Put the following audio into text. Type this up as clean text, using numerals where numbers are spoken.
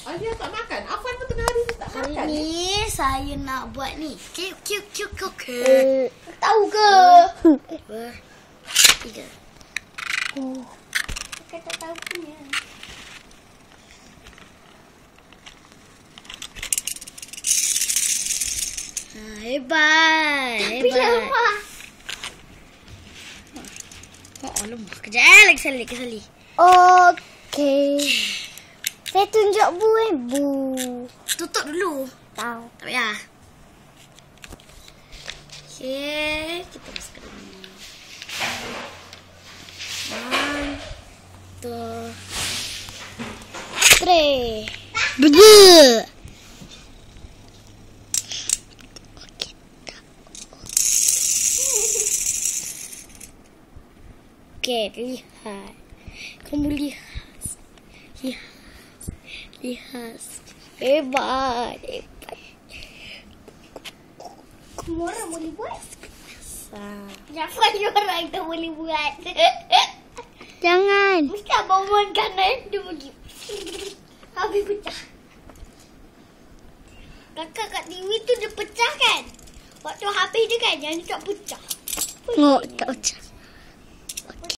Alia tak makan. Afan pun tengah hari ni tak makan. Hari ni saya nak buat ni. Kek. Tahu ke? 3. Kakak tak tahu punya. Hebat. Tapi lemah. Oh, lemah. Kejap lagi sekali. Okey. Saya tunjuk Bu. Tutup dulu. Tahu. Tak payah. Okey, kita masukkan dulu. 1, 2, 3. Betul. Okey, lihat. Kamu lihat. Hebat. Semua orang boleh buat. Kenapa orang tak boleh buat? Jangan. Mesti abang makan kanan dia pergi. Habis pecah. Kakak kat TV tu dia pecah kan? Waktu habis dia kan, jangan tak pecah. Oh, tak pecah.